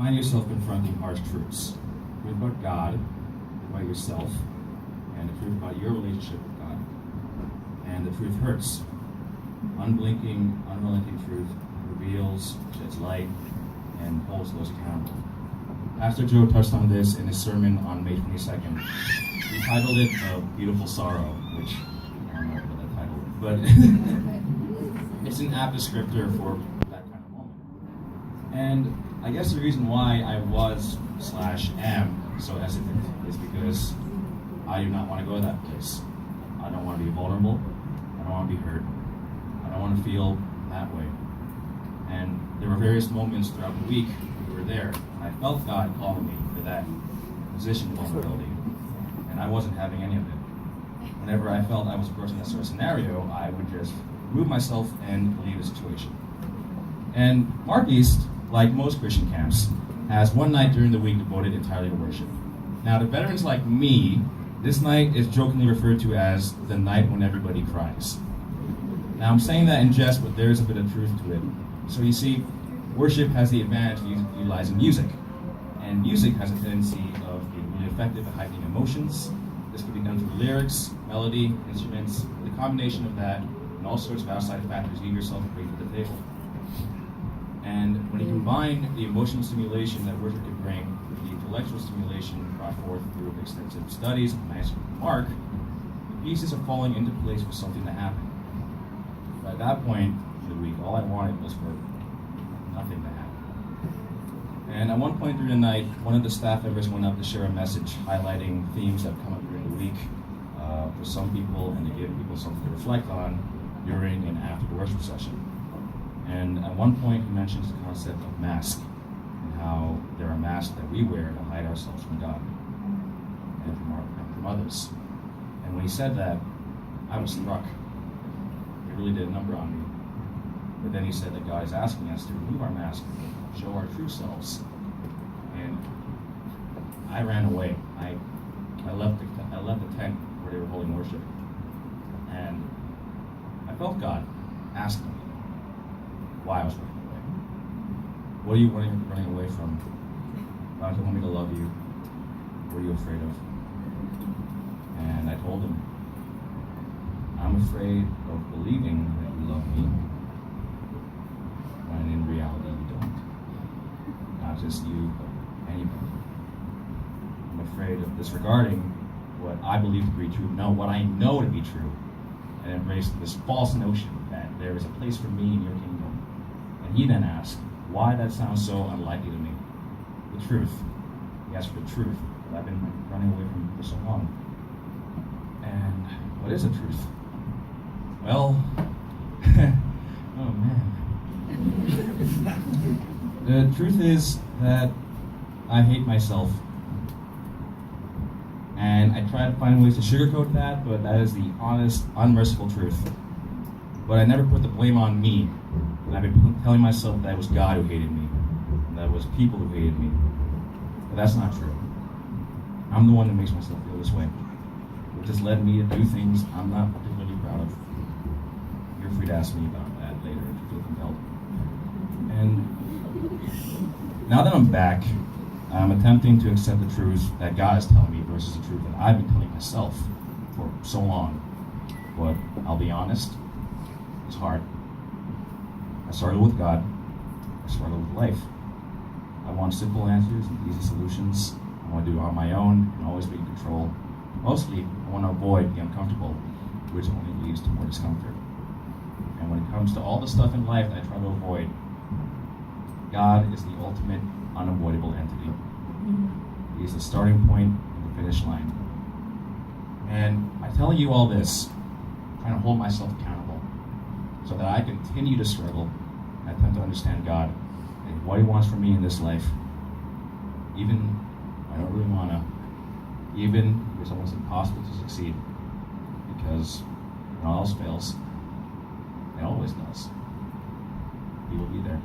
find yourself confronting harsh truths. The truth about God, the truth about yourself, and the truth about your relationship with God. And the truth hurts. Unblinking, unrelenting truth reveals, sheds light, and holds those accountable. Pastor Joe touched on this in his sermon on May 22nd. He titled it A Beautiful Sorrow, which I don't know what that title is, but it's an apt descriptor for that kind of moment. And I guess the reason why I was/am so hesitant is because I do not want to go to that place. I don't want to be vulnerable. I don't want to be hurt. I don't want to feel that way. And there were various moments throughout the week we were there, and I felt God calling me for that position of vulnerability, and I wasn't having any of it. Whenever I felt I was approaching that sort of scenario, I would just remove myself and leave the situation. And Mark East, like most Christian camps, has one night during the week devoted entirely to worship. Now, to veterans like me, this night is jokingly referred to as the night when everybody cries. Now, I'm saying that in jest, but there's a bit of truth to it. So you see, worship has the advantage of utilizing music. And music has a tendency of being really effective at heightening emotions. This can be done through lyrics, melody, instruments. The combination of that and all sorts of outside factors you yourself bring to the table. And when you combine the emotional stimulation that worship can bring with the intellectual stimulation brought forth through extensive studies and manuscript of Mark, the pieces are falling into place for something to happen. By that point in the week, all I wanted was for nothing to happen. And at one point during the night, one of the staff members went up to share a message highlighting themes that come up during the week for some people and to give people something to reflect on during and after the worship session. And at one point, he mentions the concept of mask and how there are masks that we wear to hide ourselves from God and from others. And when he said that, I was struck. It really did a number on me. But then he said that God is asking us to remove our mask, show our true selves. And I ran away. I left the tent where they were holding worship. And I felt God asking me why I was running away. What are you running away from? God told me to love you. What are you afraid of? And I told him, I'm afraid of believing that you love me when in reality you don't. Not just you, but anybody. I'm afraid of disregarding what I believe to be true, what I know to be true, and embrace this false notion that there is a place for me in your kingdom. And he then asked, why that sounds so unlikely to me? The truth. He asked for the truth that I've been running away from for so long. And what is the truth? Well, oh man. The truth is that I hate myself. And I try to find ways to sugarcoat that, but that is the honest, unmerciful truth. But I never put the blame on me. And I've been telling myself that it was God who hated me, and that it was people who hated me. But that's not true. I'm the one that makes myself feel this way, which has led me to do things I'm not particularly proud of. You're free to ask me about that later if you feel compelled. And now that I'm back, I'm attempting to accept the truth that God is telling me versus the truth that I've been telling myself for so long. But I'll be honest, it's hard. I struggle with God. I struggle with life. I want simple answers and easy solutions. I want to do it on my own and always be in control. Mostly, I want to avoid the uncomfortable, which only leads to more discomfort. And when it comes to all the stuff in life that I try to avoid, God is the ultimate unavoidable entity. He is the starting point and the finish line. And I tell you all this, trying to hold myself accountable so that I continue to struggle and attempt to understand God and what he wants from me in this life, even if I don't really want to, even if it's almost impossible to succeed, because when all else fails, it always does. He will be there.